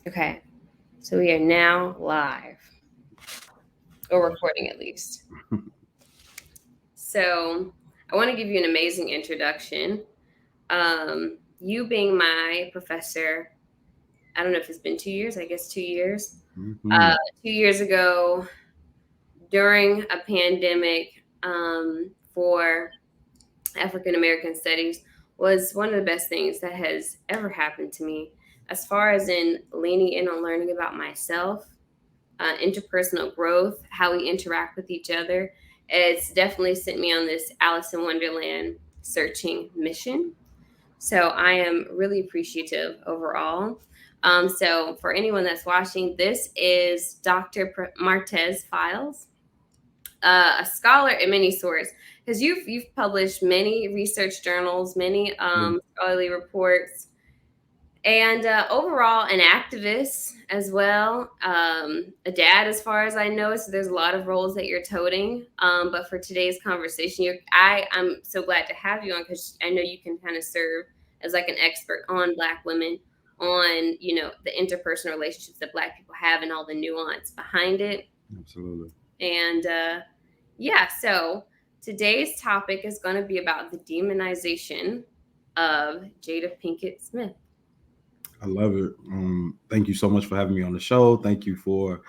Okay, so we are now live, or recording at least. So I want to give you an amazing introduction. You being my professor, I don't know if it's been 2 years, I guess 2 years. Hmm. 2 years ago, during a pandemic, for African American studies, was one of the best things that has ever happened to me, as far as in leaning in on learning about myself, interpersonal growth, how we interact with each other. It's definitely sent me on this Alice in Wonderland searching mission. So I am really appreciative overall. So for anyone that's watching, this is Dr. Martez Files, a scholar in many sorts, because you've published many research journals, many Yeah, scholarly reports, and overall an activist as well, a dad as far as I know. So there's a lot of roles that you're toting, but for today's conversation, I'm so glad to have you on, because I know you can kind of serve as like an expert on Black women, on the interpersonal relationships that Black people have and all the nuance behind it. absolutely. And yeah, so today's topic is going to be about the demonization of Jada Pinkett Smith. I love it. Thank you so much for having me on the show. Thank you for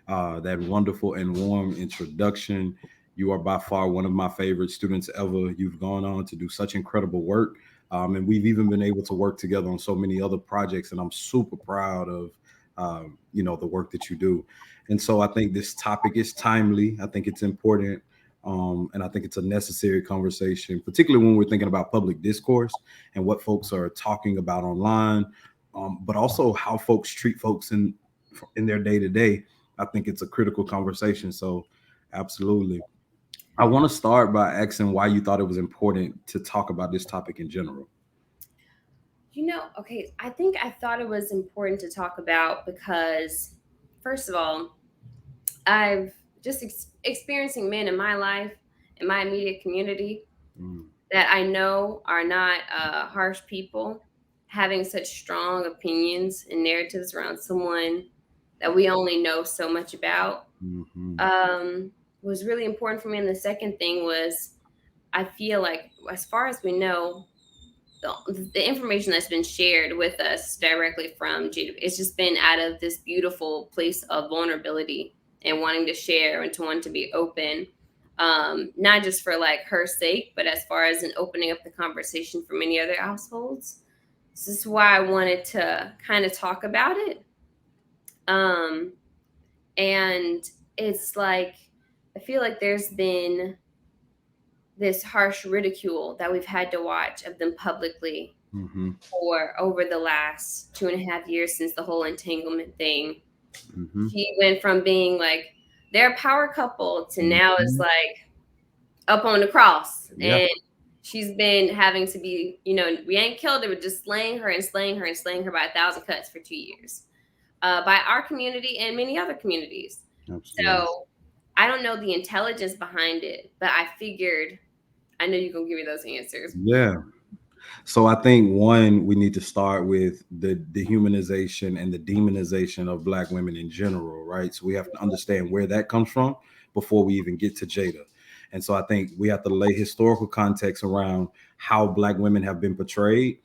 that wonderful and warm introduction. You are by far one of my favorite students ever. You've gone on to do such incredible work. And we've even been able to work together on so many other projects. And I'm super proud of, the work that you do. And so I think this topic is timely. I think it's important. And I think it's a necessary conversation, particularly when we're thinking about public discourse and what folks are talking about online, but also how folks treat folks in their day to day. I think it's a critical conversation. So, absolutely. I want to start by asking why you thought it was important to talk about this topic in general. Okay, I think I thought it was important to talk about because, first of all, I've just experiencing men in my life, in my immediate community, Mm, that I know are not harsh people, having such strong opinions and narratives around someone that we only know so much about, hmm um, was really important for me. And the second thing was, I feel like, as far as we know, the information that's been shared with us directly from Jada, it's just been out of this beautiful place of vulnerability and wanting to share and to want to be open, not just for like her sake, but as far as in opening up the conversation for many other households. This is why I wanted to kind of talk about it. Um, and it's like, I feel like there's been this harsh ridicule that we've had to watch of them publicly hmm for over the last 2.5 years since the whole entanglement thing. hmm She went from being like they're a power couple to now it's hmm like up on the cross. Yeah. And she's been having to be, we ain't killed her, but just slaying her and slaying her and slaying her by 1,000 cuts for 2 years, by our community and many other communities. Absolutely. So I don't know the intelligence behind it, but I figured I know you're going to give me those answers. Yeah. So I think one, we need to start with the dehumanization and the demonization of Black women in general, right? So we have to understand where that comes from before we even get to Jada. And so I think we have to lay historical context around how Black women have been portrayed.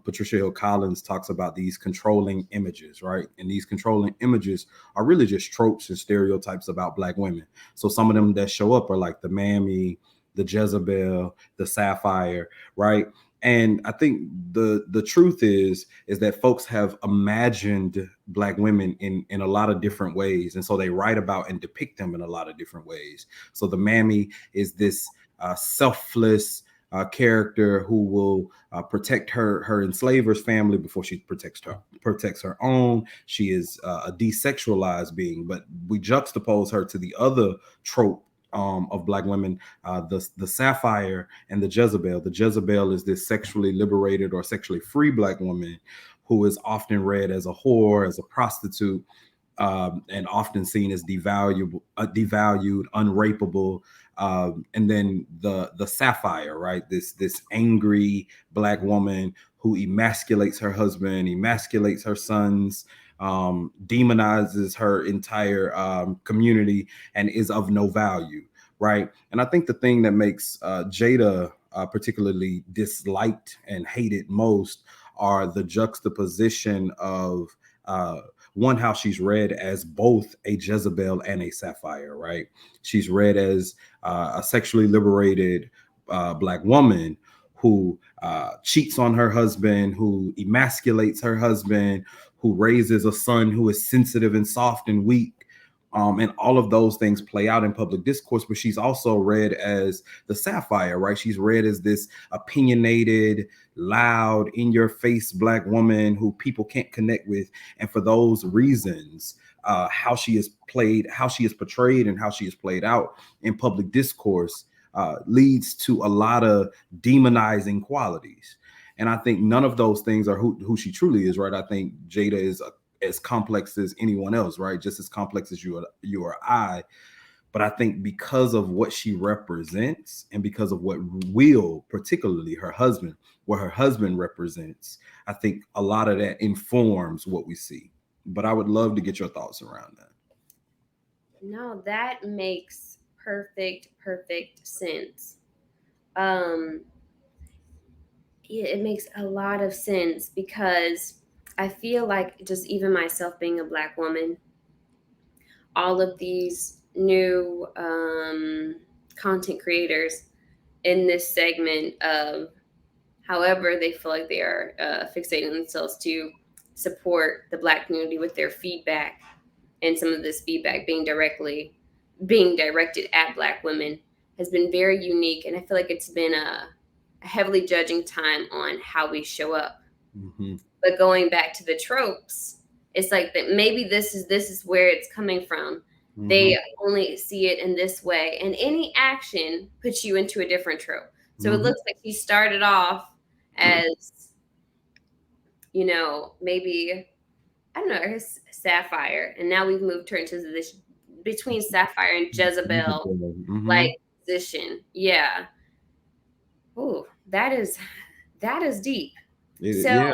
Patricia Hill Collins talks about these controlling images, right? And these controlling images are really just tropes and stereotypes about Black women. So some of them that show up are like the mammy, the Jezebel, the Sapphire, right? And I think the truth is that folks have imagined Black women in a lot of different ways, and so they write about and depict them in a lot of different ways. So the mammy is this selfless character who will protect her enslaver's family before she protects her own. She is a desexualized being, but we juxtapose her to the other trope of Black women, the Sapphire and the Jezebel. The Jezebel is this sexually liberated or sexually free Black woman who is often read as a whore, as a prostitute, and often seen as devalued, unrapeable. And then the Sapphire, right? This angry Black woman who emasculates her husband, emasculates her sons, demonizes her entire community, and is of no value, right? And I think the thing that makes Jada particularly disliked and hated most are the juxtaposition of uh, one, how she's read as both a Jezebel and a Sapphire, right? She's read as a sexually liberated black woman who cheats on her husband, who emasculates her husband, who raises a son who is sensitive and soft and weak. And all of those things play out in public discourse, but she's also read as the Sapphire, right? She's read as this opinionated, loud, in your face black woman who people can't connect with. And for those reasons, how she is played, how she is portrayed, and how she is played out in public discourse leads to a lot of demonizing qualities. And I think none of those things are who she truly is, right? I think Jada is as complex as anyone else, right? Just as complex as you or I. But I think because of what she represents and because of what Will, particularly her husband, what her husband represents, I think a lot of that informs what we see. But I would love to get your thoughts around that. No, that makes perfect sense. Um, yeah, it makes a lot of sense because I feel like just even myself being a black woman, all of these new content creators in this segment of however they feel like they are fixating themselves to support the black community with their feedback, and some of this feedback being directed at black women has been very unique, and I feel like it's been a heavily judging time on how we show up. Mm-hmm. But going back to the tropes, it's like that maybe this is where it's coming from. Mm-hmm. They only see it in this way, and any action puts you into a different trope. So it Mm-hmm. looks like he started off as, maybe, I don't know, his Sapphire, and now we've moved her into this between Sapphire and Jezebel Mm-hmm. like position. Yeah. Ooh, that is deep. So Yeah.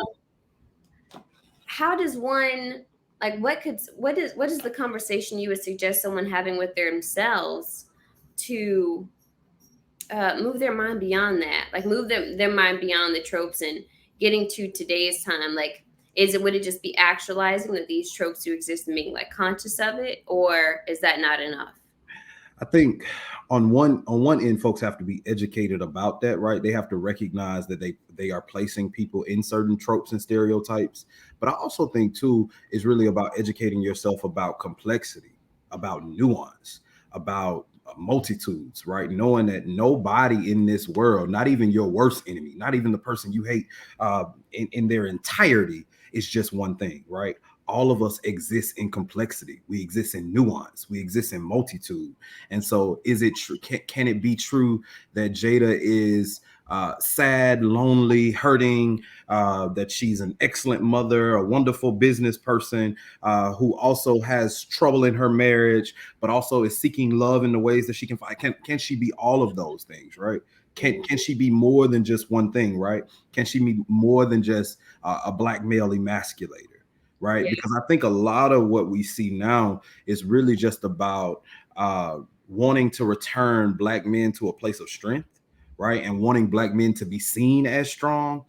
how does one, like, what is the conversation you would suggest someone having with themselves to move their mind beyond that, like move their mind beyond the tropes and getting to today's time? Like, would it just be actualizing that these tropes do exist and being like conscious of it, or is that not enough? I think on one end, folks have to be educated about that, right? They have to recognize that they are placing people in certain tropes and stereotypes. But I also think too is really about educating yourself about complexity, about nuance, about multitudes, right? Knowing that nobody in this world, not even your worst enemy, not even the person you hate, in their entirety, is just one thing, right? All of us exist in complexity. We exist in nuance. We exist in multitude. And so, is it true? Can it be true that Jada is sad, lonely, hurting? That she's an excellent mother, a wonderful business person, who also has trouble in her marriage, but also is seeking love in the ways that she can find. Can she be all of those things? Right? Can she be more than just one thing? Right? Can she be more than just a black male emasculator? Right? Yeah. Because I think a lot of what we see now is really just about wanting to return black men to a place of strength, right? And wanting black men to be seen as strong,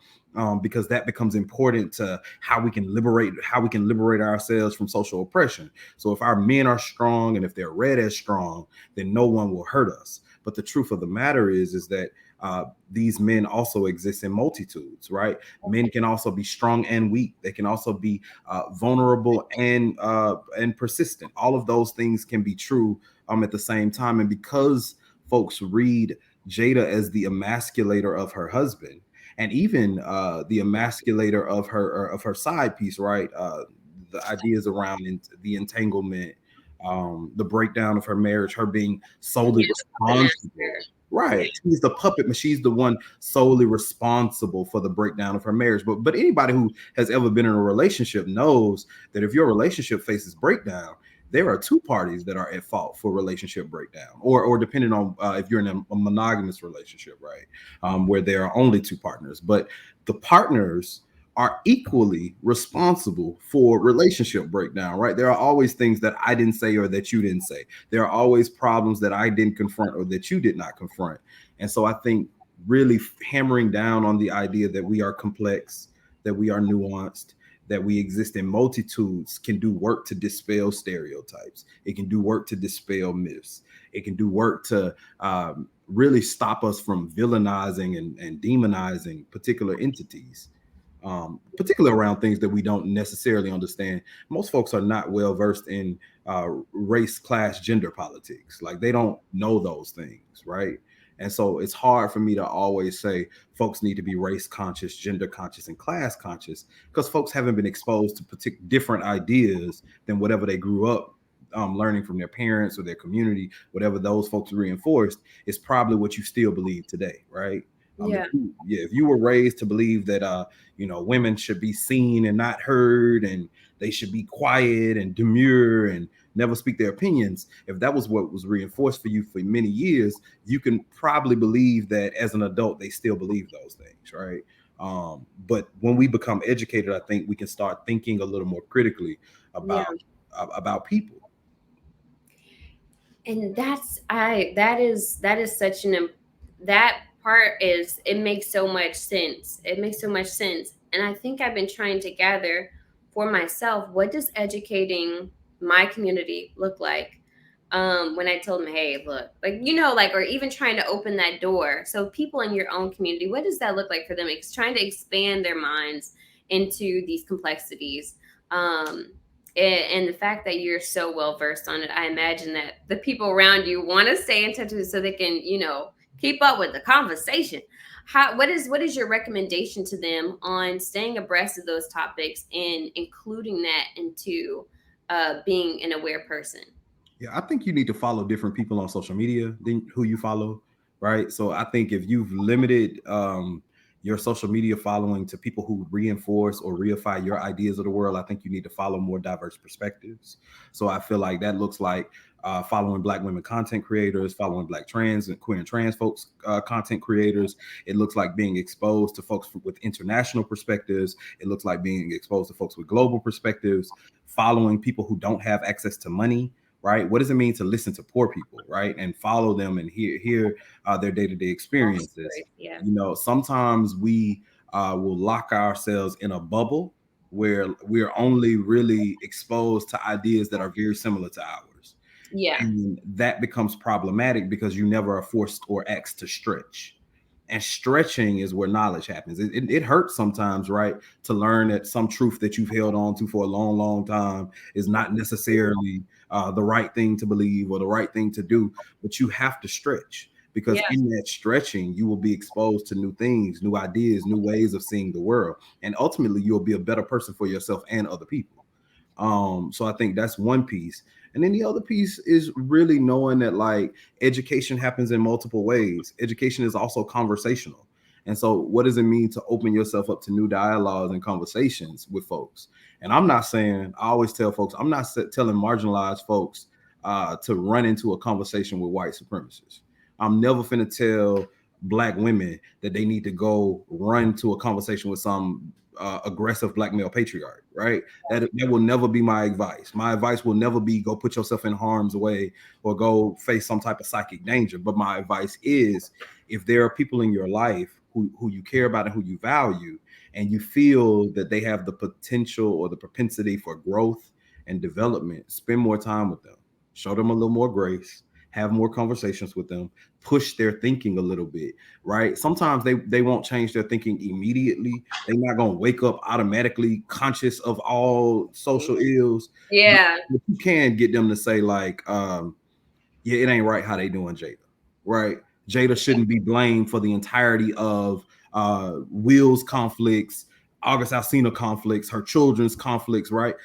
because that becomes important to how we can liberate ourselves from social oppression. So if our men are strong and if they're read as strong, then no one will hurt us. But the truth of the matter is that these men also exist in multitudes, right? Men can also be strong and weak. They can also be vulnerable and persistent. All of those things can be true at the same time. And because folks read Jada as the emasculator of her husband, and even the emasculator of her side piece, right? The ideas around the entanglement, the breakdown of her marriage, her being Yeah, solely the puppet responsible. master. Right, she's the puppet, but she's the one solely responsible for the breakdown of her marriage. But anybody who has ever been in a relationship knows that if your relationship faces breakdown, there are two parties that are at fault for relationship breakdown, or depending on if you're in a monogamous relationship, right, where there are only two partners, but the partners are equally responsible for relationship breakdown, right? There are always things that I didn't say or that you didn't say. There are always problems that I didn't confront or that you did not confront. And so I think really hammering down on the idea that we are complex, that we are nuanced, that we exist in multitudes can do work to dispel stereotypes. It can do work to dispel myths. It can do work to really stop us from villainizing and demonizing particular entities, particularly around things that we don't necessarily understand. Most folks are not well versed in race, class, gender politics. Like they don't know those things, right? And so it's hard for me to always say folks need to be race conscious, gender conscious, and class conscious because folks haven't been exposed to different ideas than whatever they grew up learning from their parents or their community. Whatever those folks reinforced is probably what you still believe today, right? Yeah. If you were raised to believe that women should be seen and not heard, and they should be quiet and demure and never speak their opinions, if that was what was reinforced for you for many years, you can probably believe that as an adult they still believe those things, right? But when we become educated, I think we can start thinking a little more critically Yeah. about people. And that is such that part is, it makes so much sense. It makes so much sense. And I think I've been trying to gather for myself, what does educating my community look like? When I told them, hey, look, like, like, or even trying to open that door. So people in your own community, what does that look like for them? It's trying to expand their minds into these complexities. Um, and the fact that you're so well versed on it, I imagine that the people around you want to stay in touch with it so they can, keep up with the conversation. What is your recommendation to them on staying abreast of those topics and including that into being an aware person? Yeah, I think you need to follow different people on social media than who you follow, right? So I think if you've limited your social media following to people who reinforce or reify your ideas of the world, I think you need to follow more diverse perspectives. So I feel like that looks like following Black women content creators, following Black trans and queer and trans folks content creators. It looks like being exposed to folks with international perspectives. It looks like being exposed to folks with global perspectives, following people who don't have access to money, right? What does it mean to listen to poor people, right? And follow them and hear their day-to-day All experiences. stories, yeah. Sometimes we will lock ourselves in a bubble where we're only really exposed to ideas that are very similar to ours. Yeah. And that becomes problematic because you never are forced or asked to stretch. And stretching is where knowledge happens. It hurts sometimes, right? To learn that some truth that you've held on to for a long, long time is not necessarily the right thing to believe or the right thing to do, but you have to stretch because Yeah. in that stretching, you will be exposed to new things, new ideas, new ways of seeing the world. And ultimately, you'll be a better person for yourself and other people. So I think that's one piece. And then the other piece is really knowing that like education happens in multiple ways. Education is also conversational. And so what does it mean to open yourself up to new dialogues and conversations with folks? And I'm not saying, I always tell folks, I'm not telling marginalized folks to run into a conversation with white supremacists. I'm never finna tell Black women that they need to go run to a conversation with some aggressive Black male patriarch, right? That will never be my advice. My advice will never be go put yourself in harm's way or go face some type of psychic danger. But my advice is if there are people in your life who you care about and who you value, and you feel that they have the potential or the propensity for growth and development, spend more time with them. Show them a little more grace, have more conversations with them, push their thinking a little bit, right? Sometimes they won't change their thinking immediately. They're not gonna wake up automatically conscious of all social ills, but Yeah. you can get them to say like, yeah, it ain't right how they doing Jada, right? Jada shouldn't be blamed for the entirety of Will's conflicts, August Alsina conflicts, her children's conflicts, right?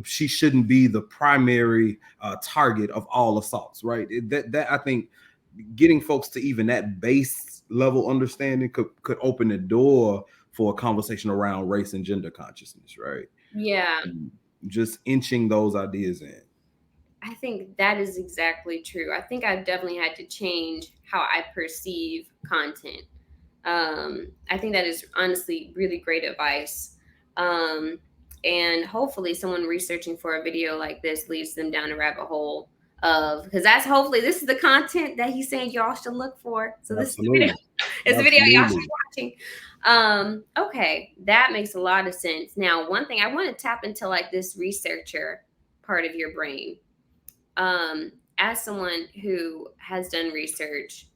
She shouldn't be the primary target of all assaults, right? That I think getting folks to even that base level understanding could open the door for a conversation around race and gender consciousness, right? Yeah. Just inching those ideas in. I think that is exactly true. I think I've definitely had to change how I perceive content. I think that is honestly really great advice. Um, and hopefully, someone researching for a video like this leads them down a rabbit hole of, because that's hopefully this is the content that he's saying y'all should look for. So this is the video. Absolutely. It's the video y'all should Absolutely. be watching. Okay, that makes a lot of sense. Now, one thing I want to tap into like this researcher part of your brain. As someone who has done research,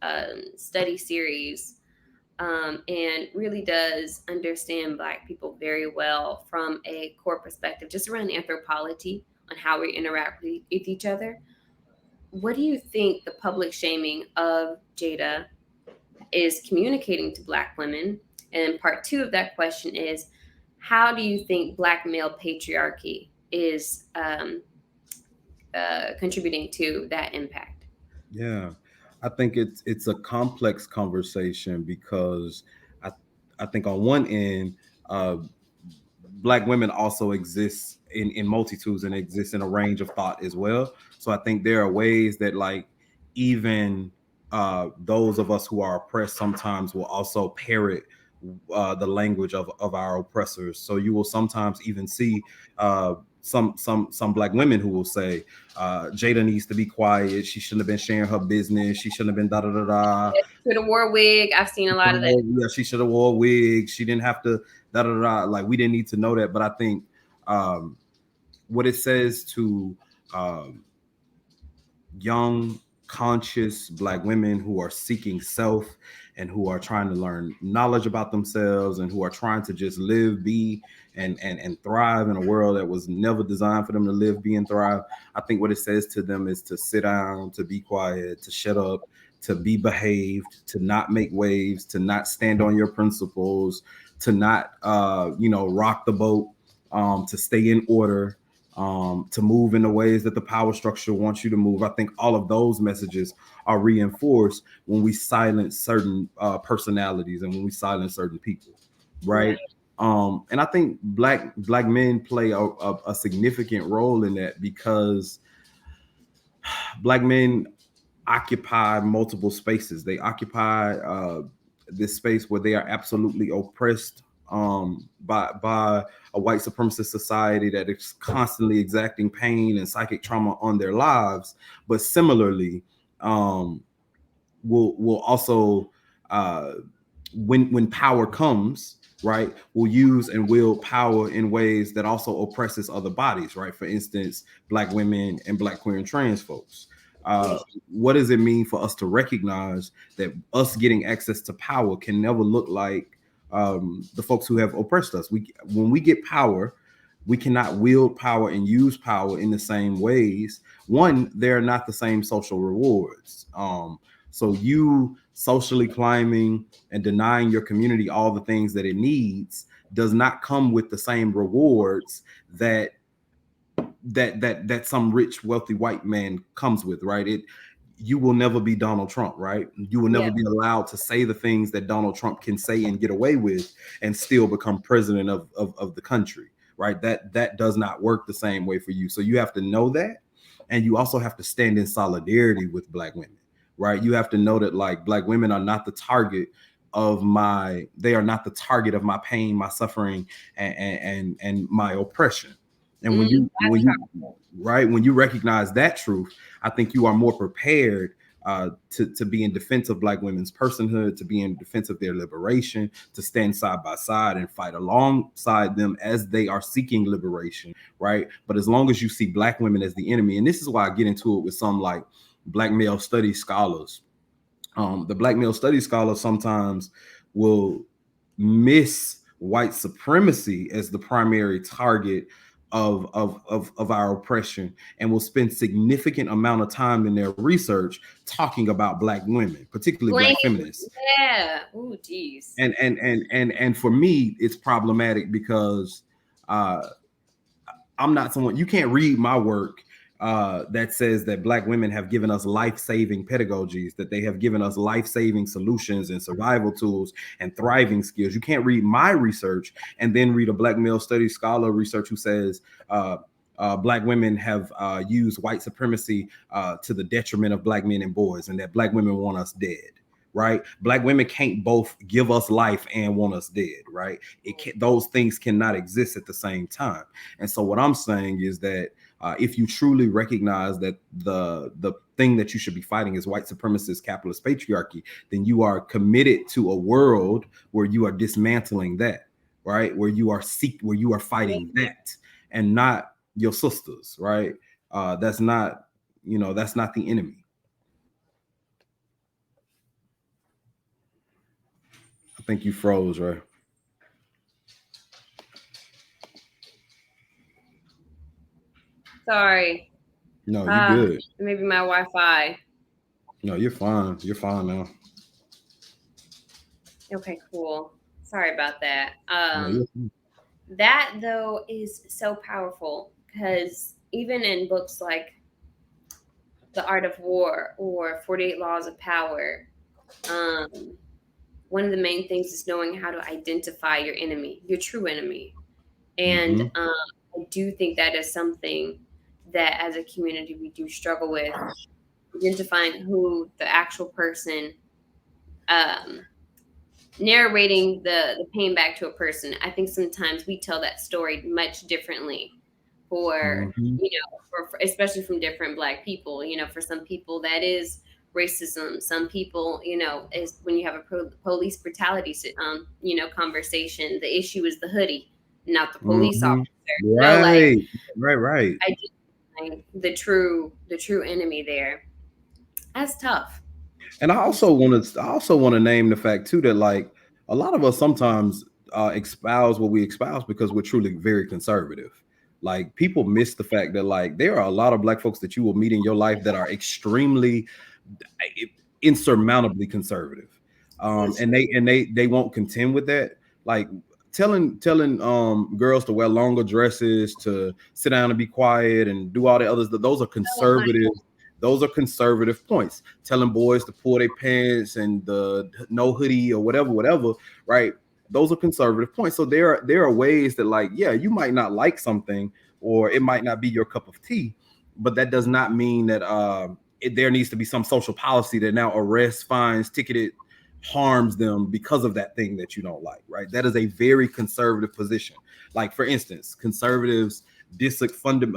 study series, and really does understand Black people very well from a core perspective, just around anthropology on how we interact with each other. What do you think the public shaming of Jada is communicating to Black women? And part two of that question is, how do you think Black male patriarchy is contributing to that impact? Yeah, I think it's a complex conversation because I I think on one end, uh, Black women also exist in multitudes and exist in a range of thought as well. So I think there are ways that like even those of us who are oppressed sometimes will also parrot the language of our oppressors. So you will sometimes even see some Black women who will say Jada needs to be quiet. She shouldn't have been sharing her business. She shouldn't have been da da da da. To the war wig, I've seen a lot of that. Yeah, she should have wore a wig. She didn't have to da da da. Like we didn't need to know that. But I think um, what it says to um, young, conscious Black women who are seeking self and who are trying to learn knowledge about themselves and who are trying to just live, be, and thrive in a world that was never designed for them to live, be, and thrive. I think what it says to them is to sit down, to be quiet, to shut up, to be behaved, to not make waves, to not stand on your principles, to not rock the boat, to stay in order, to move in the ways that the power structure wants you to move. I think all of those messages are reinforced when we silence certain personalities and when we silence certain people, Right. right? And I think black men play a significant role in that because Black men occupy multiple spaces. They occupy this space where they are absolutely oppressed by a white supremacist society that is constantly exacting pain and psychic trauma on their lives. But similarly, um, will also uh, when power comes, right, will use and wield power in ways that also oppresses other bodies, right? For instance, Black women and Black queer and trans folks. Yeah. What does it mean for us to recognize that us getting access to power can never look like the folks who have oppressed us? When we get power, we cannot wield power and use power in the same ways. One, they're not the same social rewards. So you socially climbing and denying your community all the things that it needs does not come with the same rewards that some rich wealthy white man comes with, right? It You will never be Donald Trump, right? You will Yeah. never be allowed to say the things that Donald Trump can say and get away with and still become president of the country, right? That does not work the same way for you. So you have to know that, and you also have to stand in solidarity with Black women, right? You have to know that like Black women are not the target of my they are not the target of my pain, my suffering, and my oppression. And when you That's when you recognize that truth, I think you are more prepared to be in defense of Black women's personhood, to be in defense of their liberation, to stand side by side and fight alongside them as they are seeking liberation, right? But as long as you see Black women as the enemy, and this is why I get into it with some like Black male studies scholars. The Black male studies scholars sometimes will miss white supremacy as the primary target of our oppression, and will spend significant amount of time in their research talking about Black women, particularly Black blame. feminists. Yeah. Oh, geez. And for me it's problematic because uh I'm not someone, you can't read my work that says that Black women have given us life-saving pedagogies, that they have given us life-saving solutions and survival tools and thriving skills. You can't read my research and then read a Black male studies scholar research who says black women have used white supremacy to the detriment of black men and boys, and that black women want us dead. Right, black women can't both give us life and want us dead. Right, those things cannot exist at the same time. And so, what I'm saying is that if you truly recognize that the thing that you should be fighting is white supremacist capitalist patriarchy, then you are committed to a world where you are dismantling that, right? Where you are fighting that, and not your sisters, right? That's not, that's not the enemy. I think you froze, right? Sorry. No, you good. Maybe my Wi-Fi. No, you're fine. You're fine now. Okay, cool. Sorry about that. No, you're fine. That though is so powerful because even in books like The Art of War or 48 Laws of Power, um, one of the main things is knowing how to identify your enemy, your true enemy. And Mm-hmm. I do think that is something that as a community we do struggle with, identifying who the actual person, um, narrating the pain back to a person. I think sometimes we tell that story much differently for, Mm-hmm. for especially from different black people. For some people that is racism. Some people, is when you have a police brutality, conversation. The issue is the hoodie, not the police Mm-hmm. officer. Like Right. Right. I do find the true enemy there. That's tough. And That's I also want to name the fact too that like a lot of us sometimes espouse what we espouse because we're truly very conservative. Like people miss the fact that like there are a lot of black folks that you will meet in your life that are extremely insurmountably conservative, and they won't contend with that. Like telling girls to wear longer dresses, to sit down and be quiet, and do all the others. Those are conservative. Those are conservative points. Telling boys to pull their pants and the no hoodie or whatever, right? Those are conservative points. So there are ways that like, yeah, you might not like something or it might not be your cup of tea, but that does not mean that there needs to be some social policy that now arrests, fines, ticketed, harms them because of that thing that you don't like, right? That is a very conservative position. Like for instance, a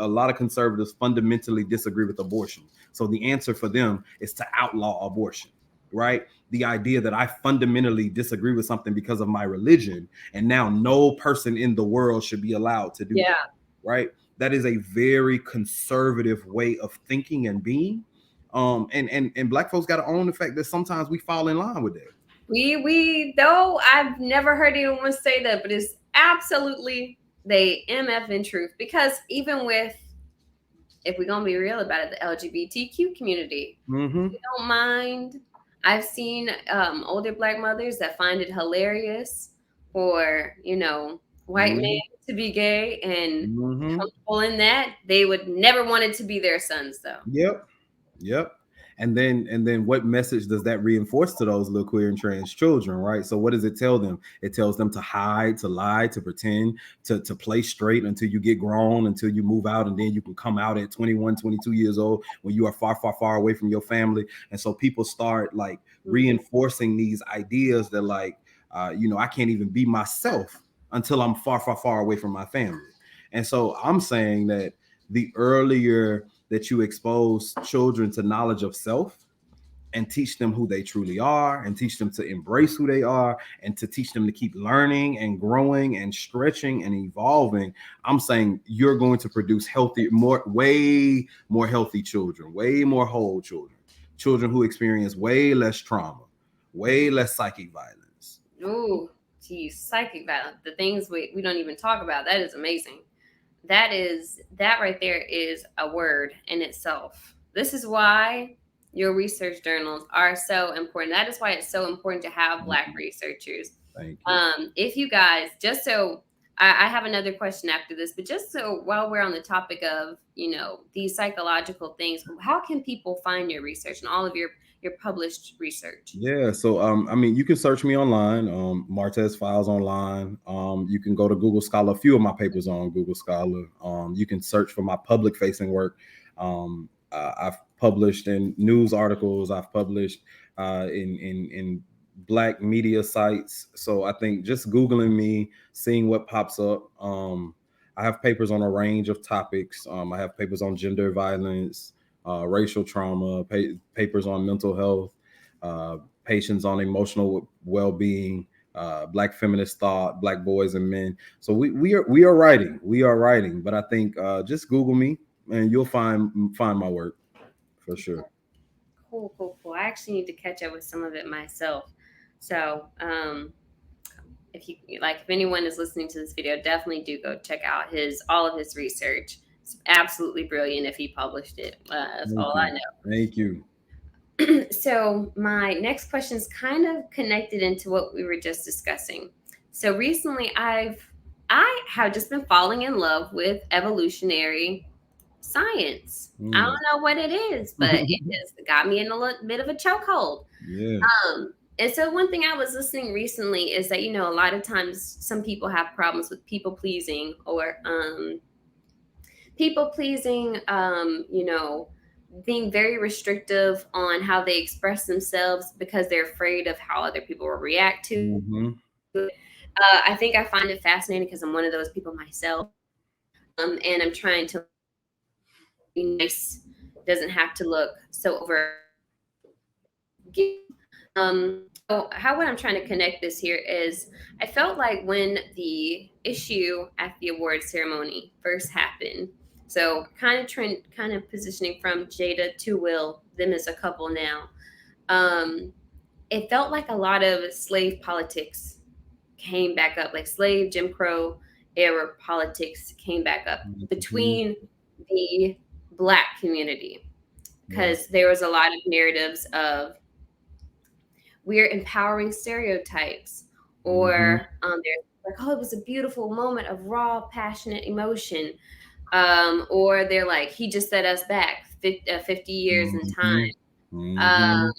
lot of conservatives fundamentally disagree with abortion. So the answer for them is to outlaw abortion, right? The idea that I fundamentally disagree with something because of my religion, and now no person in the world should be allowed to do that, yeah. right? That is a very conservative way of thinking and being. And black folks got to own the fact that sometimes we fall in line with that. We though I've never heard anyone say that, but it's absolutely they MF in truth. Because even with, if we're gonna be real about it, the LGBTQ community, Mm-hmm. we don't mind. I've seen older black mothers that find it hilarious for, white men Mm-hmm. to be gay and Mm-hmm. comfortable in that. They would never want it to be their sons though. Yep. Yep. And then what message does that reinforce to those little queer and trans children, right? So what does it tell them? It tells them to hide, to lie, to pretend, to play straight until you get grown, until you move out, and then you can come out at 21, 22 years old when you are far, far, far away from your family. And so people start like Mhm. reinforcing these ideas that like I can't even be myself until I'm far, far, far away from my family. And so I'm saying that the earlier that you expose children to knowledge of self and teach them who they truly are and teach them to embrace who they are and to teach them to keep learning and growing and stretching and evolving, I'm saying you're going to produce way more healthy children, way more whole children who experience way less trauma, way less psychic violence. Ooh, geez, psychic violence. The things we don't even talk about. That is amazing. That right there is a word in itself. This is why your research journals are so important. That is why it's so important to have Thank black you. researchers. Thank you. If you guys, just so I have another question after this, but just so while we're on the topic of, these psychological things, how can people find your research and all of your published research? Yeah, so I mean, you can search me online, Martez Files online. You can go to Google Scholar. A few of my papers are on Google Scholar. You can search for my public facing work. I've published in news articles. I've published in black media sites. So I think just Googling me, seeing what pops up. I have papers on a range of topics. I have papers on gender violence, racial trauma, papers on mental health, uh, patients on emotional well-being, black feminist thought, black boys and men. So we are writing, but I think just Google me and you'll find my work for sure. Cool, cool, cool. I actually need to catch up with some of it myself. So, if you like, if anyone is listening to this video, definitely do go check out his all of his research. It's absolutely brilliant if he published it. That's Thank all I you. know. Thank you. So my next question is kind of connected into what we were just discussing. So recently I have just been falling in love with evolutionary science. I don't Mm. know what it is, but it has got me in a little bit of a chokehold. Yes. And so one thing I was listening recently is that, a lot of times some people have problems with people pleasing, or people pleasing, being very restrictive on how they express themselves because they're afraid of how other people will react to it. Hmm. I think I find it fascinating because I'm one of those people myself. And I'm trying to be nice, doesn't have to look so over. So how what I'm trying to connect this here is I felt like when the issue at the award ceremony first happened, so kind of positioning from Jada to Will, them as a couple now. Um, it felt like a lot of slave politics came back up, like slave Jim Crow era politics came back up Hmm. between the black community, Yeah. because there was a lot of narratives of we're empowering stereotypes, Hmm. or there's like, oh, it was a beautiful moment of raw passionate emotion, or they're like, he just set us back 50 years in time. Hmm. um, Hmm.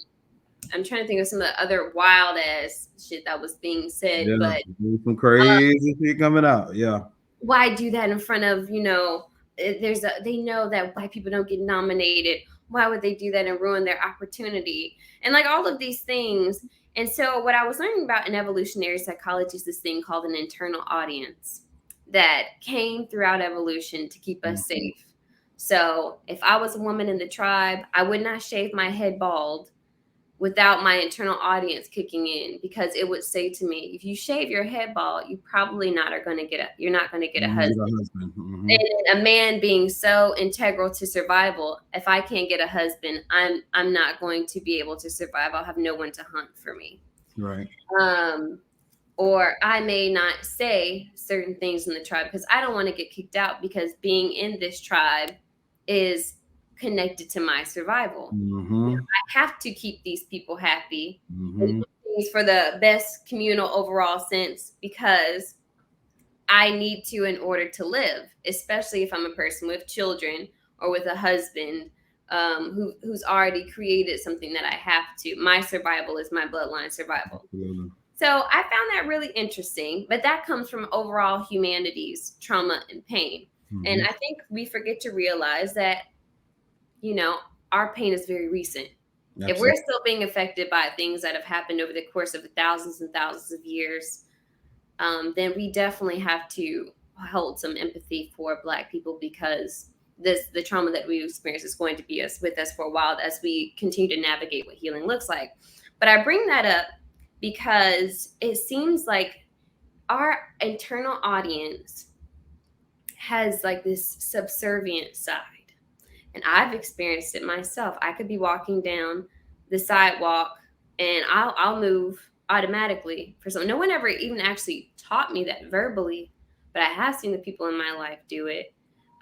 I'm trying to think of some of the other wild ass shit that was being said, Yeah. but There's some uh, crazy shit coming out. Yeah. why do that in front of, they know that white people don't get nominated, why would they do that and ruin their opportunity, and like all of these things. And so what I was learning about in evolutionary psychology is this thing called an internal audience that came throughout evolution to keep us Mhm. safe. So if I was a woman in the tribe, I would not shave my head bald without my internal audience kicking in, because it would say to me, if you shave your head bald, you probably not are going to get a you're not going to get a You get a husband. husband. Hmm. And a man being so integral to survival, if I can't get a husband, I'm not going to be able to survive. I'll have no one to hunt for me. Right. um or I may not say certain things in the tribe because I don't want to get kicked out, because being in this tribe is connected to my survival. Hmm. I have to keep these people happy and Hmm. do things for the best communal overall sense, because I need to in order to live, especially if I'm a person with children or with a husband, who's already created something that I have to. My survival is my bloodline survival. Absolutely. So I found that really interesting, but that comes from overall humanity's trauma and pain. And Hmm. I think we forget to realize that, you know, our pain is very recent. If we're Absolutely. still being affected by things that have happened over the course of thousands and thousands of years, then we definitely have to hold some empathy for Black people, because the trauma that we experience is going to be with us for a while as we continue to navigate what healing looks like. But I bring that up because it seems like our internal audience has like this subservient side, and I've experienced it myself. I could be walking down the sidewalk and I'll move automatically for some. No one ever even actually taught me that verbally, but I have seen the people in my life do it.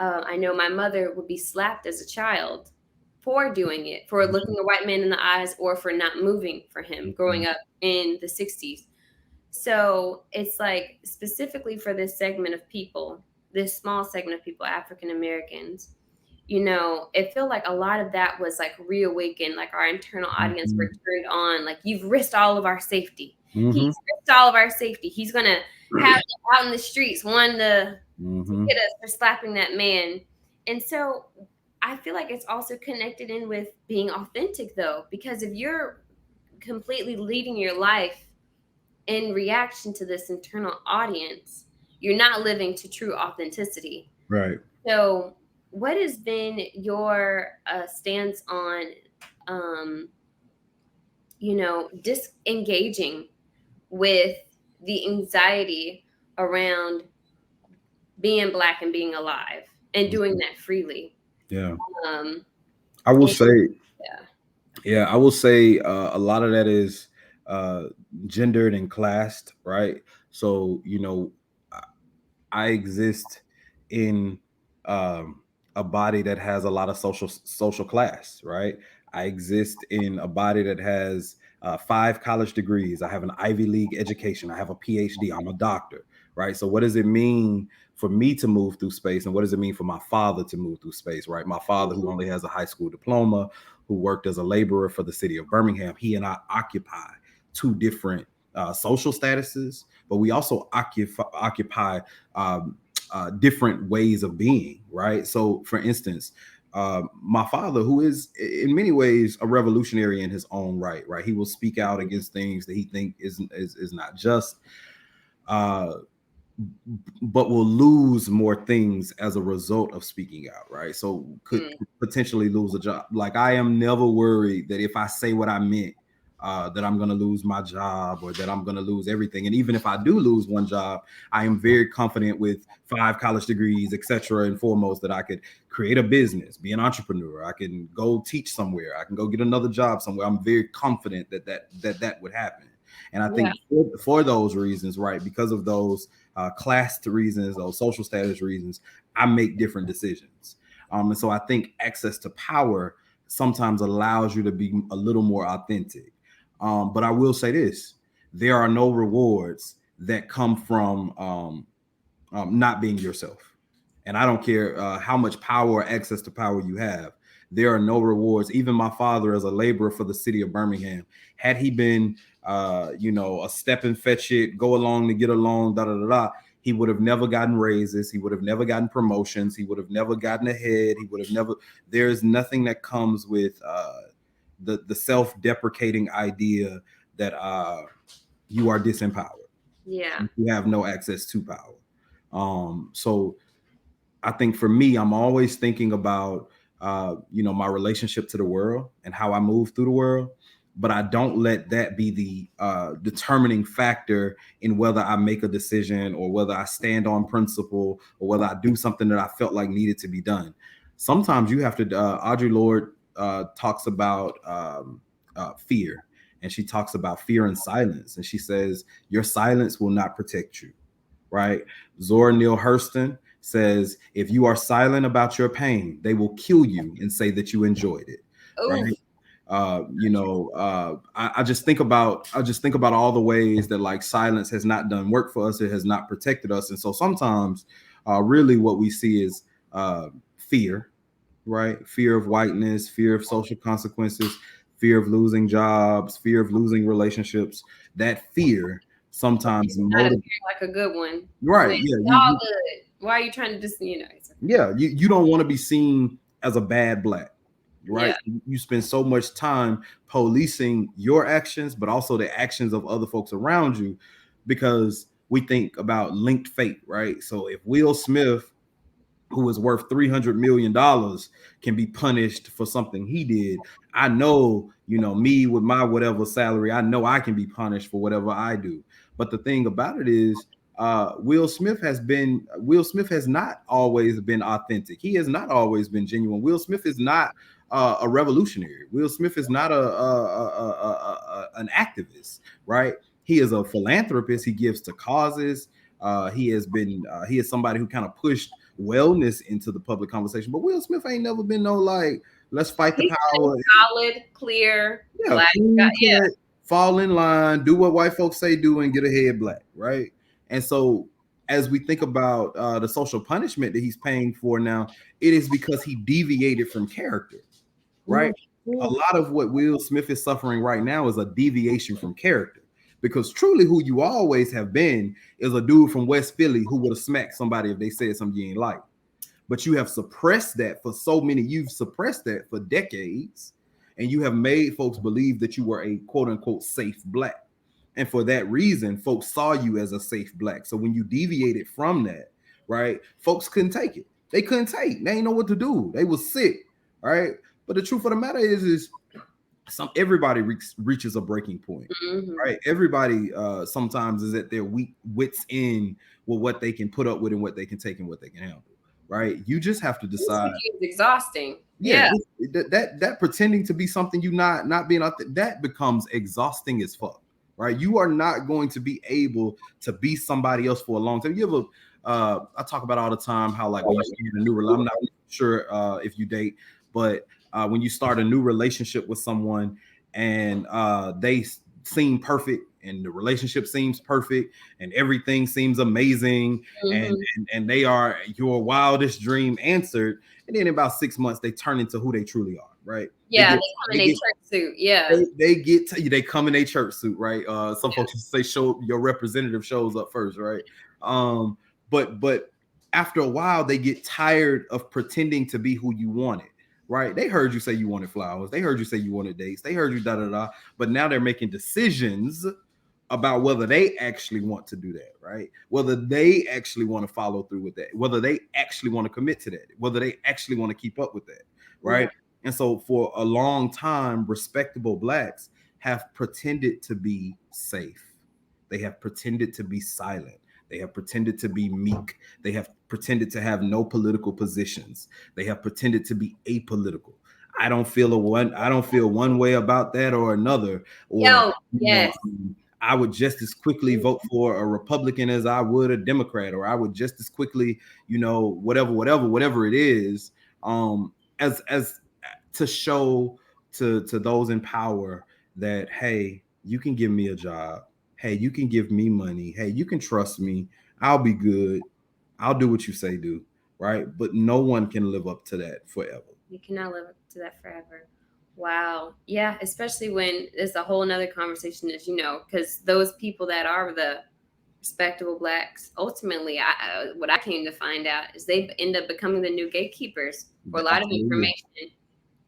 I know my mother would be slapped as a child for doing it, for looking a white man in the eyes, or for not moving for him growing up in the 60s. So it's like specifically for this segment of people, this small segment of people, African Americans, it felt like a lot of that was like reawakened, like our internal audience were Mhm. turned on. Like, you've risked all of our safety. He's Mhm. risked all of our safety. He's gonna have us out in the streets, one to Mhm. get us for slapping that man. And so I feel like it's also connected in with being authentic, though, because if you're completely leading your life in reaction to this internal audience, you're not living to true authenticity. Right. So, what has been your stance on, um, disengaging with the anxiety around being black and being alive and doing that freely? Yeah. Um, I will and say, yeah. yeah, I will say a lot of that is uh, gendered and classed, right? So, I exist in um, a body that has a lot of social class, right? I exist in a body that has 5 college degrees. I have an Ivy League education. I have a PhD. I'm a doctor, right? So what does it mean for me to move through space, and what does it mean for my father to move through space, right? My father, who only has a high school diploma, who worked as a laborer for the city of Birmingham, he and I occupy two different social statuses, but we also occupy um, different ways of being, right? So, for instance, my father, who is in many ways a revolutionary in his own right, right? He will speak out against things that he think is not just. Uh, but will lose more things as a result of speaking out, right? So could Mm, potentially lose a job. Like, I am never worried that if I say what I meant, that I'm going to lose my job or that I'm going to lose everything. And even if I do lose one job, I am very confident with 5 college degrees, etc. And foremost, that I could create a business, be an entrepreneur. I can go teach somewhere. I can go get another job somewhere. I'm very confident that would happen. And I yeah. think for those reasons, right, because of those class reasons or social status reasons, I make different decisions. And so I think access to power sometimes allows you to be a little more authentic. But I will say this: there are no rewards that come from not being yourself. And I don't care how much power or access to power you have. There are no rewards. Even my father, as a laborer for the city of Birmingham, had he been, a step and fetch it, go along to get along, da da da da, he would have never gotten raises. He would have never gotten promotions. He would have never gotten ahead. He would have never. There is nothing that comes with the self deprecating idea that you are disempowered. Yeah. You have no access to power. So I think for me, I'm always thinking about my relationship to the world and how I move through the world. But I don't let that be the determining factor in whether I make a decision or whether I stand on principle or whether I do something that I felt like needed to be done. Sometimes you have to. Audre Lorde talks about fear, and she talks about fear and silence, and she says your silence will not protect you, right? Zora Neale Hurston says, if you are silent about your pain, they will kill you and say that you enjoyed it, Oh, right? I just think about all the ways that like silence has not done work for us. It has not protected us. And so sometimes really what we see is fear, right? Fear of whiteness, fear of social consequences, fear of losing jobs, fear of losing relationships. That fear sometimes not a motivates. fear, like a good one. When Right. it's Yeah. all good. Why are you trying to it's okay. You don't want to be seen as a bad black, right? Yeah. You spend so much time policing your actions, but also the actions of other folks around you, because we think about linked fate, right? So if Will Smith, who is worth $300 million, can be punished for something he did, I know, me with my whatever salary, I know I can be punished for whatever I do. But the thing about it is, Will Smith has not always been authentic. He has not always been genuine. Will Smith is not a revolutionary. Will Smith is not an activist, right? He is a philanthropist. He gives to causes. He is somebody who kind of pushed wellness into the public conversation. But Will Smith ain't never been no like, let's fight the He's been power. solid, clear, Yeah, black guy. clean cut, Yeah. fall in line, do what white folks say do, and get ahead black, right? And so, as we think about the social punishment that he's paying for now, it is because he deviated from character, right? A Mhm. lot of what Will Smith is suffering right now is a deviation from character. Because truly, who you always have been is a dude from West Philly who would have smacked somebody if they said something you ain't like. But you have suppressed that for so many, you've suppressed that for decades, and you have made folks believe that you were a quote unquote safe black. And for that reason, folks saw you as a safe black. So when you deviated from that, right, folks couldn't take it. They couldn't take. They didn't know what to do. They was sick, right? But the truth of the matter is everybody reaches a breaking point, Mhm. right? Everybody sometimes is at their weak wits end with what they can put up with and what they can take and what they can handle, right? You just have to This decide. became exhausting. Yeah, Yeah. that pretending to be something you not being that becomes exhausting as fuck, right? You are not going to be able to be somebody else for a long time. You ever I talk about all the time how, like, when you start a new I'm not sure if you date, but when you start a new relationship with someone and they seem perfect and the relationship seems perfect and everything seems amazing, and Mhm. they are your wildest dream answered, and then in about 6 months they turn into who they truly are, right? they Yeah, get they come they in a get church suit. Yeah. they get to you, they come in a church suit, right? Some folks say show your representative shows up first, right? um but after a while they get tired of pretending to be who you wanted, right? They heard you say you wanted flowers, they heard you say you wanted dates, they heard you da da da, but now they're making decisions about whether they actually want to do that, right? Whether they actually want to follow through with that, whether they actually want to commit to that, whether they actually want to keep up with that, Yeah. right? And so for a long time, respectable blacks have pretended to be safe. They have pretended to be silent. They have pretended to be meek. They have pretended to have no political positions. They have pretended to be apolitical. I don't feel one way about that or another, or Yo, you know, yes. I would just as quickly vote for a Republican as I would a Democrat, or I would just as quickly, whatever it is, as to show to those in power that, hey, you can give me a job, hey, you can give me money, hey, you can trust me, I'll be good, I'll do what you say do, right? But no one can live up to that forever. You cannot live up to that forever. Wow. Yeah, especially when there's a whole nother conversation, as you know, because those people that are the respectable blacks, ultimately, what I came to find out is they end up becoming the new gatekeepers for a lot of Absolutely. information.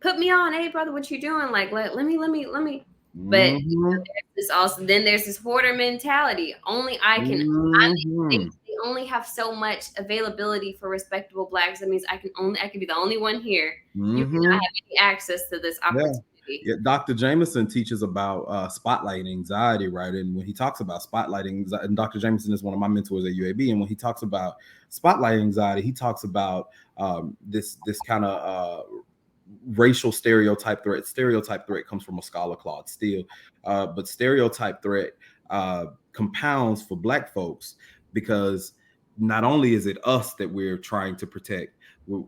Put me on, hey brother, what you doing? Like, let me. But Mm-hmm. this also, then there's this hoarder mentality. Only I can. Mm-hmm. They only have so much availability for respectable blacks. That means I can be the only one here. You cannot Mm-hmm. have any access to this Yeah. opportunity. Yeah, Dr. Jameson teaches about spotlight anxiety, right? And when he talks about spotlight anxiety, and Dr. Jameson is one of my mentors at UAB, and when he talks about spotlight anxiety, he talks about this kind of racial stereotype threat. Stereotype threat comes from a scholar, Claude Steele, but stereotype threat compounds for Black folks because not only is it us that we're trying to protect,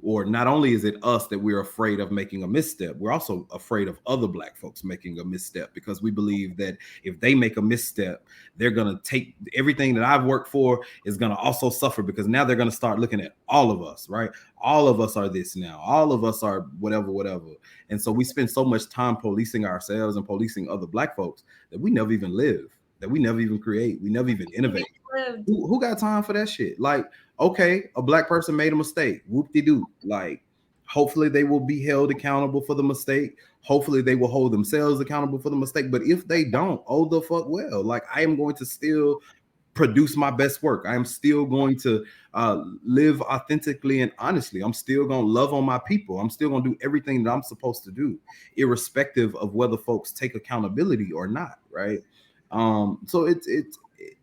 or not only is it us that we're afraid of making a misstep, we're also afraid of other Black folks making a misstep, because we believe that if they make a misstep, they're going to take everything that I've worked for is going to also suffer, because now they're going to start looking at all of us, right? All of us are this now, all of us are whatever. And so we spend so much time policing ourselves and policing other Black folks that we never even live, that we never even create, we never even innovate. Lived. Who got time for that shit? Like, okay, a Black person made a mistake. Whoop de doo. Like, hopefully they will be held accountable for the mistake. Hopefully they will hold themselves accountable for the mistake. But if they don't, oh the fuck well. Like, I am going to still produce my best work. I am still going to live authentically and honestly. I'm still going to love on my people. I'm still going to do everything that I'm supposed to do, irrespective of whether folks take accountability or not. Right. So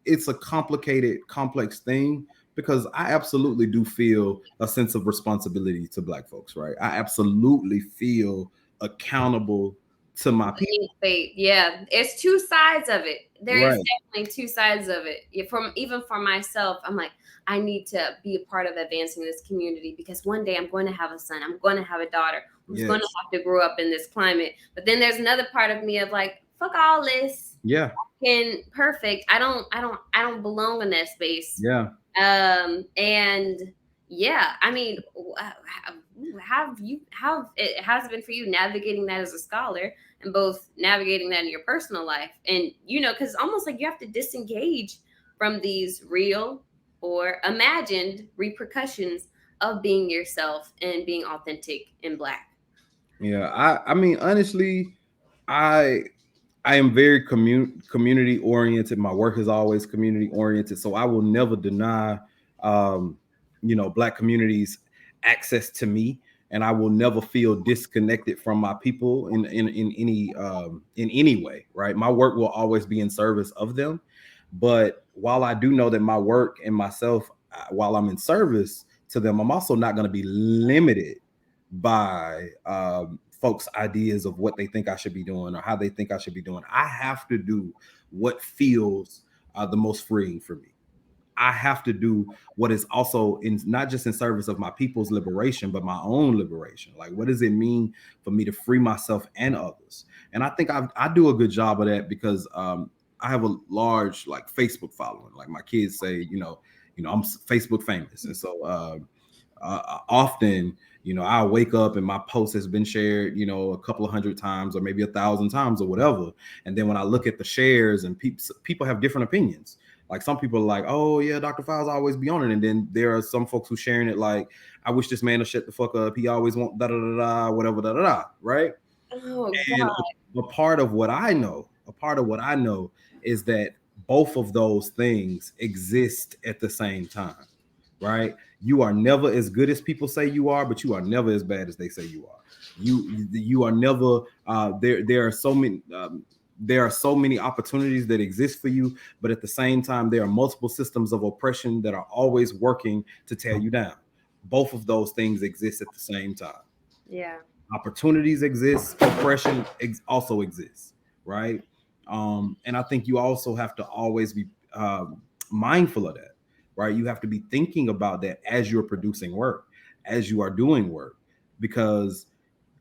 it's a complicated, complex thing, because I absolutely do feel a sense of responsibility to Black folks. Right. I absolutely feel accountable to my people. Fate. Yeah, it's two sides of it. There is Right. definitely two sides of it. From even for myself, I'm like, I need to be a part of advancing this community, because one day I'm going to have a son, I'm going to have a daughter who's going to Yes. have to grow up in this climate. But then there's another part of me of like, fuck all this. Yeah. And perfect. I don't belong in that space. Yeah. And yeah, I mean, how has it been for you navigating that as a scholar, and both navigating that in your personal life? And because it's almost like you have to disengage from these real or imagined repercussions of being yourself and being authentic and Black. Yeah. I mean, honestly, I I am very community oriented. My work is always community oriented, so I will never deny, um, Black communities access to me, and I will never feel disconnected from my people in any way. Right, my work will always be in service of them. But while I do know that my work and myself, while I'm in service to them, I'm also not going to be limited by folks' ideas of what they think I should be doing or how they think I should be doing. I have to do what feels the most freeing for me. I have to do what is also in not just in service of my people's liberation, but my own liberation. Like, what does it mean for me to free myself and others? And I think I do a good job of that because I have a large like Facebook following. Like my kids say, I'm Facebook famous, and so often, I'll wake up and my post has been shared, a couple of hundred times or maybe 1,000 times or whatever. And then when I look at the shares and people have different opinions. Like some people are like, oh yeah, Dr. Files always be on it. And then there are some folks who sharing it like, I wish this man to shut the fuck up. He always want da da da da, whatever, da da da, right? Oh And God. a part of what I know, is that both of those things exist at the same time, right? You are never as good as people say you are, but you are never as bad as they say you are. You are never there are so many opportunities that exist for you, but at the same time there are multiple systems of oppression that are always working to tear you down. Both of those things exist at the same time. Yeah. Opportunities exist, oppression also exists, right? And I think you also have to always be mindful of that, right? You have to be thinking about that as you're producing work, as you are doing work, because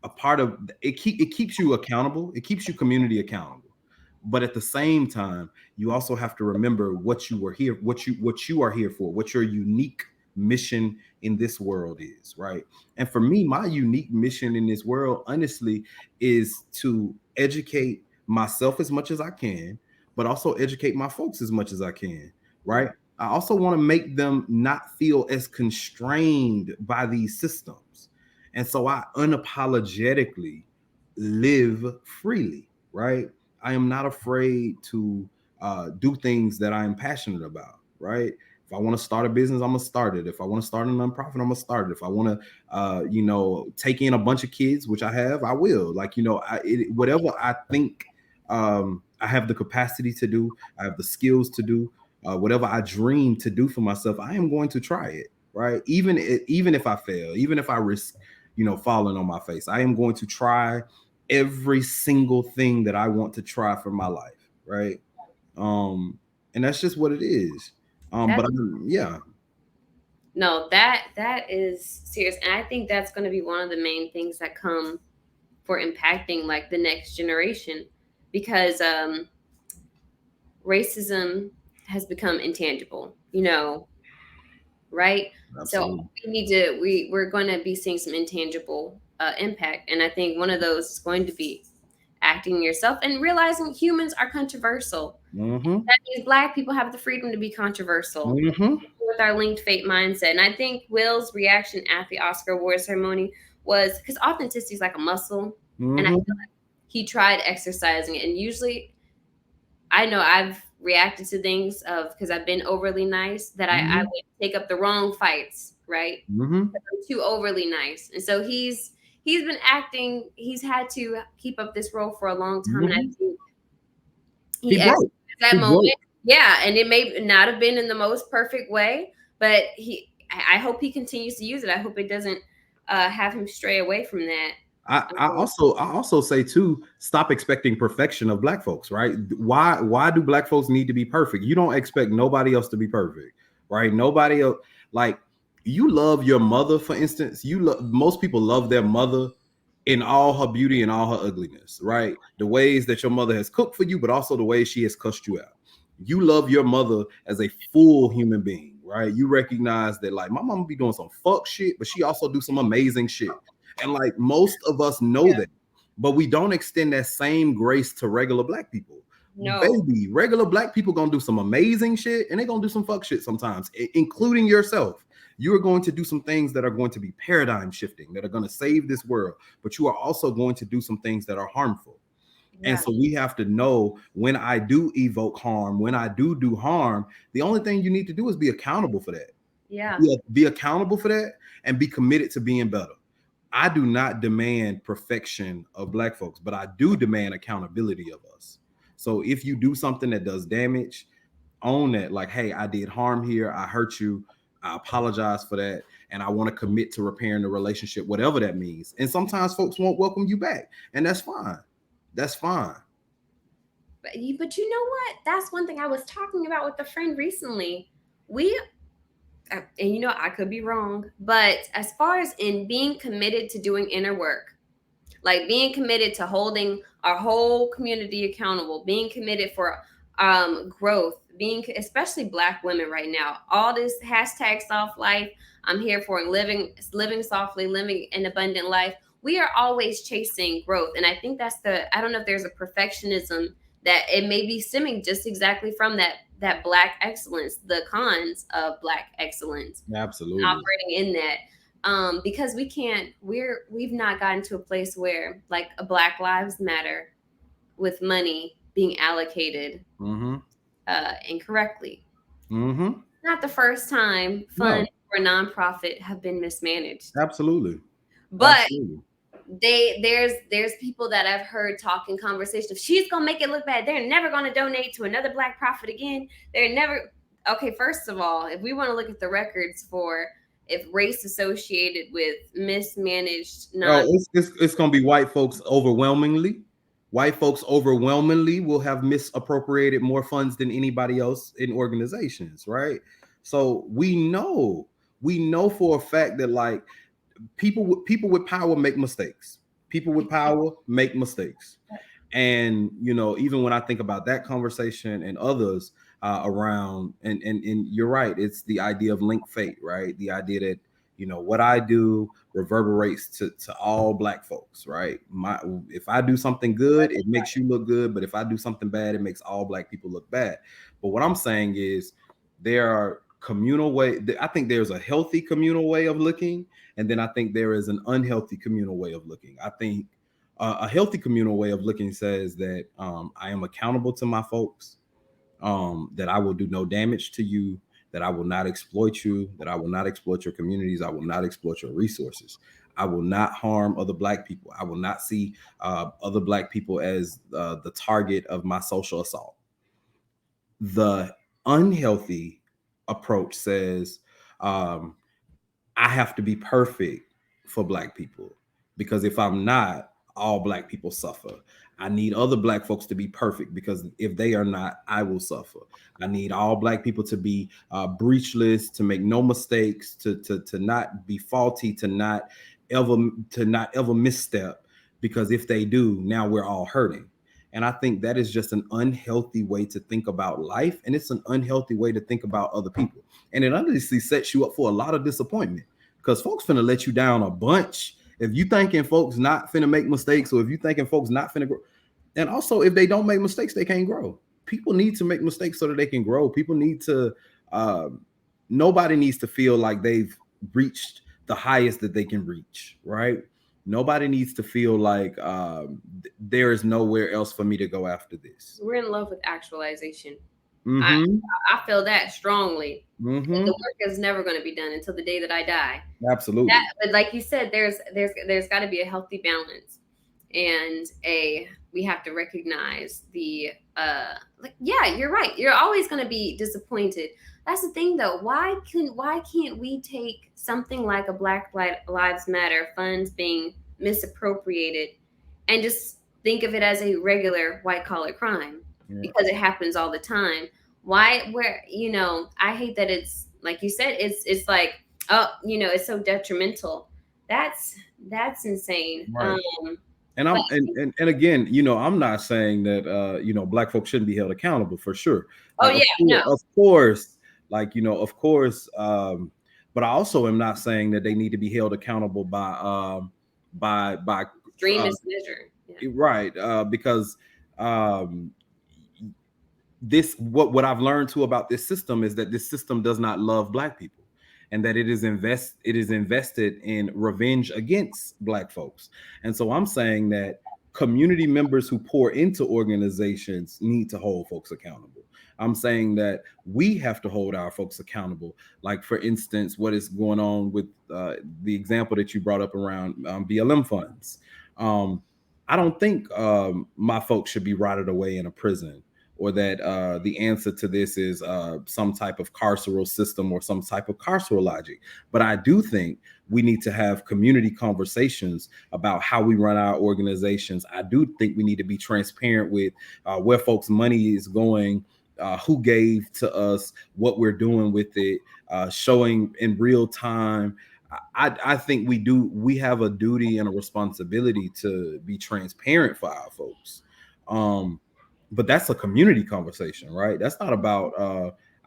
a part of it keeps you accountable, it keeps you community accountable. But at the same time, you also have to remember what you were here, what you are here for, what your unique mission in this world is, right? And for me, my unique mission in this world, honestly, is to educate myself as much as I can, but also educate my folks as much as I can, right? I also want to make them not feel as constrained by these systems. And so I unapologetically live freely, right? I am not afraid to do things that I am passionate about, right? If I want to start a business, I'm gonna start it. If I want to start a nonprofit, I'm gonna start it. If I want to, take in a bunch of kids, which I have, I will. Like, whatever I think I have the capacity to do, I have the skills to do, whatever I dream to do for myself, I am going to try it, right? Even if I fail, even if I risk, falling on my face, I am going to try every single thing that I want to try for my life, right? And that's just what it is. That But yeah. No, that is serious, and I think that's going to be one of the main things that come for impacting like the next generation, because racism has become intangible, right? So Absolutely. we're going to be seeing some intangible impact, and I think one of those is going to be acting yourself and realizing humans are controversial. Mm-hmm. That means Black people have the freedom to be controversial Mm-hmm. with our linked fate mindset. And I think Will's reaction at the Oscar award ceremony was because authenticity is like a muscle, and I feel Mm-hmm. like he tried exercising it. And usually, I know I've reacted to things of because I've been overly nice that I Mm-hmm. would take up the wrong fights, right? Mm-hmm. I'm too overly nice, and so he's been acting. He's had to keep up this role for a long time, and I Mm-hmm. think He he broke. exercised that He moment. broke. Yeah, and it may not have been in the most perfect way, but I hope he continues to use it. I hope it doesn't have him stray away from that. I also say too, stop expecting perfection of Black folks, right? Why do Black folks need to be perfect? You don't expect nobody else to be perfect, right? Nobody else. Like, you love your mother, for instance. Most people love their mother in all her beauty and all her ugliness, right? The ways that your mother has cooked for you, but also the ways she has cussed you out. You love your mother as a full human being, right? You recognize that, like, my mama be doing some fuck shit, but she also do some amazing shit. And like most of us know Yeah. that, but we don't extend that same grace to regular black people. No. Baby, regular black people gonna do some amazing shit and they gonna do some fuck shit sometimes, including yourself. You are going to do some things that are going to be paradigm shifting, that are going to save this world, but you are also going to do some things that are harmful. And Yeah. so we have to know when I do evoke harm, when I do harm, the only thing you need to do is be accountable for that. Yeah. Be accountable for that and be committed to being better. I do not demand perfection of black folks, but I do demand accountability of us. So if you do something that does damage, own that. Like, hey, I did harm here. I hurt you. I apologize for that. And I want to commit to repairing the relationship, whatever that means. And sometimes folks won't welcome you back. And that's fine. That's fine. But you know what? That's one thing I was talking about with a friend recently. We and you know I could be wrong, but as far as in being committed to doing inner work, like being committed to holding our whole community accountable, being committed for growth, being especially black women right now, all this hashtag soft life, I'm here for living softly, living an abundant life. We are always chasing growth, and I think that's I don't know if there's a perfectionism that it may be stemming just exactly from that black excellence, the cons of black excellence Absolutely. operating in that, because we've not gotten to a place where like a Black Lives Matter with money being allocated Mm-hmm. incorrectly. Mm-hmm. Not the first time funds No, for a nonprofit have been mismanaged, absolutely. but Absolutely. there's people that I've heard talk in conversation. If she's gonna make it look bad, they're never gonna donate to another black prophet again. They're never. Okay, first of all, if we want to look at the records for if race associated with mismanaged non, Oh, it's gonna be white folks overwhelmingly. White folks overwhelmingly will have misappropriated more funds than anybody else in organizations, right? So we know for a fact that like people with power make mistakes. People with power make mistakes. And even when I think about that conversation and others around, and you're right, it's the idea of link fate, right? The idea that what I do reverberates to all black folks, right? If I do something good, it makes you look good, but if I do something bad, it makes all black people look bad. But what I'm saying is there are communal way. I think there's a healthy communal way of looking, and then I think there is an unhealthy communal way of looking. I think a healthy communal way of looking says that I am accountable to my folks, that I will do no damage to you, that I will not exploit you, that I will not exploit your communities, I will not exploit your resources. I will not harm other black people. I will not see other black people as the target of my social assault. The unhealthy approach says, um, I have to be perfect for black people, because if I'm not, all black people suffer. I need other black folks to be perfect, because if they are not, I will suffer. I need all black people to be breachless, to make no mistakes, to not be faulty, ever to not ever misstep, because if they do, now we're all hurting. And I think that is just an unhealthy way to think about life, and it's an unhealthy way to think about other people. And it honestly sets you up for a lot of disappointment, because folks finna let you down a bunch if you thinking folks not finna make mistakes, or if you thinking folks not finna grow. And also, if they don't make mistakes, they can't grow. People need to make mistakes so that they can grow. People need to nobody needs to feel like they've reached the highest that they can reach, right? Nobody needs to feel like there is nowhere else for me to go after this. we're in love with actualization. I Mm-hmm. I feel that strongly. The Mm-hmm. work is never going to be done until the day that I die. That, Absolutely. but like you said, there's got to be a healthy balance, and we have to recognize the like, yeah, you're right, you're always going to be disappointed. That's the thing though, why can't we take something like a Lives Matter funds being misappropriated and just think of it as a regular white collar crime, Yeah. because it happens all the time. Why where I hate that it's like you said, it's like, oh, it's so detrimental. That's that's insane. Right. And But and again, I'm not saying that black folks shouldn't be held accountable for sure. oh Like yeah, no, of course, like of course, but I also am not saying that they need to be held accountable by uh extremist measure. Yeah, right, because um this what I've learned too about this system is that this system does not love black people, and that it is invested in revenge against black folks. And so I'm saying that community members who pour into organizations need to hold folks accountable. I'm saying that we have to hold our folks accountable. Like for instance, what is going on with the example that you brought up around BLM funds. um, I don't think my folks should be rotted away in a prison, or that the answer to this is some type of carceral system or some type of carceral logic. But I do think we need to have community conversations about how we run our organizations. I do think we need to be transparent with where folks' money is going, who gave to us, what we're doing with it, showing in real time. I think we have a duty and a responsibility to be transparent for our folks. Um, but that's a community conversation, right? That's not about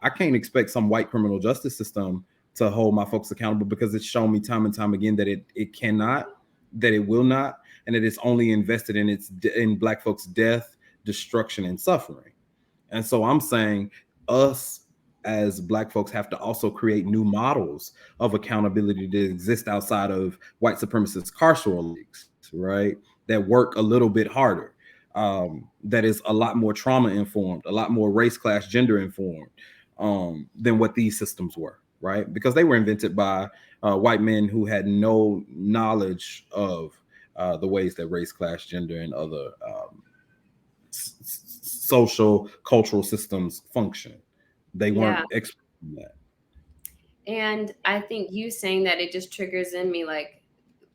I can't expect some white criminal justice system to hold my folks accountable, because it's shown me time and time again that it cannot, that it will not, and that it's only invested in in black folks' death, destruction, and suffering. And so I'm saying us as black folks have to also create new models of accountability that exist outside of white supremacist carceral leagues, right? That work a little bit harder, that is a lot more trauma informed, a lot more race, class, gender informed, than what these systems were, right? Because they were invented by white men who had no knowledge of the ways that race, class, gender, and other social cultural systems function. They weren't yeah. experts in that. And I think you saying that, it just triggers in me like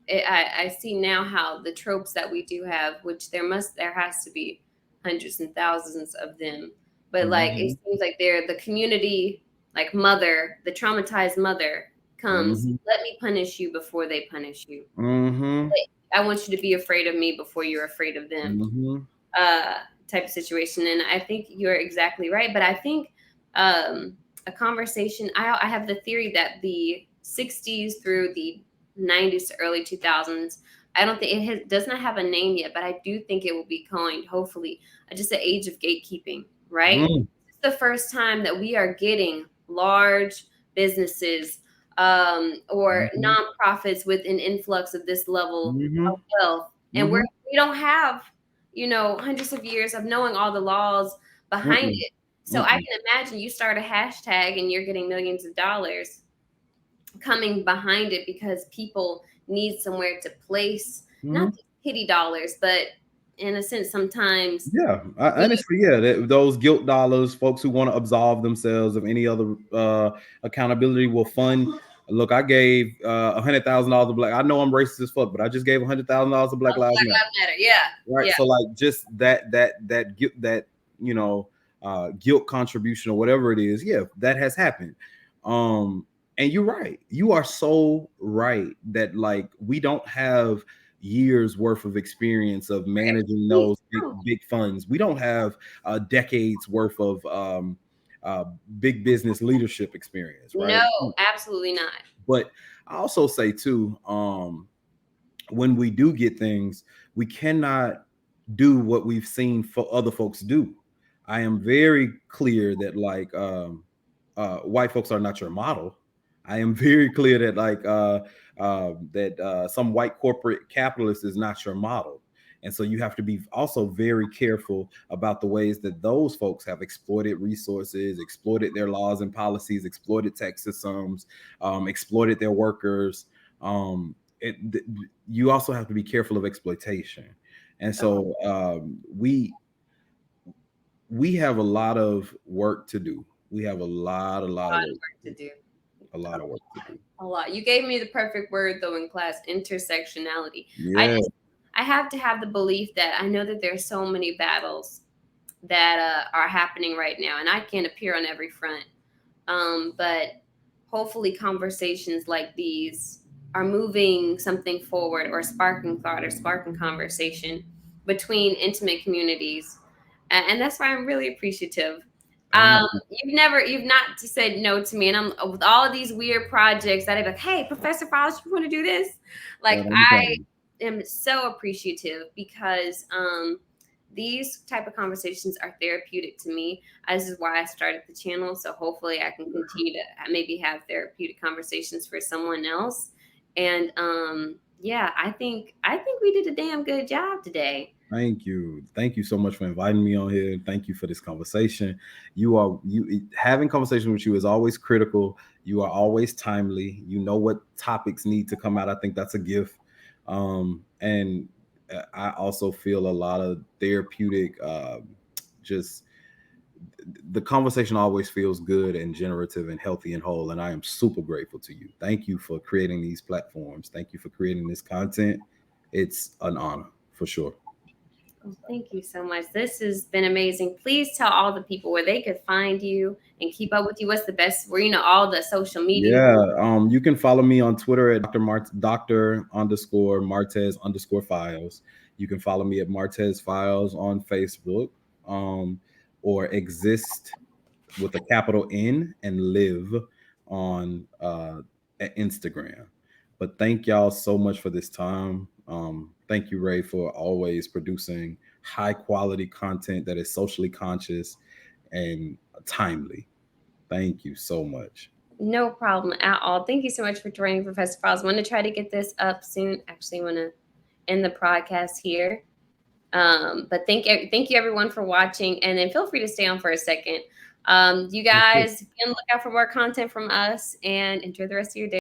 I see now how the tropes that we do have, which there has to be hundreds and thousands of them, but like it Mm-hmm. seems like they're the community, like mother, the traumatized mother comes, Mm-hmm. let me punish you before they punish you. Mm-hmm. I want you to be afraid of me before you're afraid of them. Mm-hmm. uh, Type of situation. And I think you're exactly right. But I think a conversation, I have the theory that the 60s through the 90s to early 2000s, I don't think does not have a name yet, but I do think it will be coined, hopefully, just the age of gatekeeping, right? It's the first time that we are getting large businesses or Mm-hmm. nonprofits with an influx of this level of Mm-hmm. wealth. And Mm-hmm. we don't have hundreds of years of knowing all the laws behind Mm-mm. it. So I Mm-mm. can imagine you start a hashtag and you're getting millions of dollars coming behind it because people need somewhere to place not Mm-hmm. just pity dollars, but in a sense, sometimes Yeah, we, honestly, yeah, those guilt dollars, folks who want to absolve themselves of any other accountability will fund. Look, I gave $100,000 to black. I know I'm racist as fuck, but I just gave $100,000 to Black Lives Black Matter. Lives Matter. Yeah, Right. yeah, So like just that guilt, that you know guilt contribution or whatever it is, yeah, that has happened. And you're right, you are so right that like we don't have years worth of experience of right. managing those No, big funds. We don't have decades worth of uh, big business leadership experience, no, right? absolutely not. But I also say too, when we do get things, we cannot do what we've seen for other folks do. I am very clear that like white folks are not your model. I am very clear that like some white corporate capitalist is not your model. And so you have to be also very careful about the ways that those folks have exploited resources, exploited their laws and policies, exploited tax systems, exploited their workers. You also have to be careful of exploitation. And Oh, so we have a lot of work to do. We have a a lot of lot of work work to to do. do. A lot of work to do. A lot. You gave me the perfect word though in class, intersectionality. I Yeah. just I have to have the belief that I know that there's so many battles that are happening right now, and I can't appear on every front. But hopefully, conversations like these are moving something forward or sparking thought or sparking conversation between intimate communities. And that's why I'm really appreciative. Thank you. You've not said no to me, and I'm with all of these weird projects that I'm like, hey, Professor Files, you want to do this? Like, I Anytime. am so appreciative because these type of conversations are therapeutic to me. This is why I started the channel. So hopefully I can continue to maybe have therapeutic conversations for someone else. And yeah, I think we did a damn good job today. Thank you. Thank you so much for inviting me on here. Thank you for this conversation. You having conversation with you is always critical. You are always timely. You know what topics need to come out. I think that's a gift. And I also feel a lot of therapeutic just the conversation always feels good and generative and healthy and whole. And I am super grateful to you. Thank you for creating these platforms. Thank you for creating this content. It's an honor for sure. Oh, thank you so much. This has been amazing. Please tell all the people where they could find you and keep up with you. What's the best, where all the social media? Yeah, you can follow me on Twitter at Dr. underscore Martez underscore Files. You can follow me at Martez Files on Facebook, um, or Exist with a capital N and Live on Instagram. But thank y'all so much for this time. Thank you, Ray, for always producing high quality content that is socially conscious and timely. Thank you so much. No problem at all. Thank you so much for joining, Professor Files. I want to try to get this up soon. Actually, I want to end the podcast here. But thank you everyone for watching, and then feel free to stay on for a second. You guys be on the lookout for more content from us, and enjoy the rest of your day.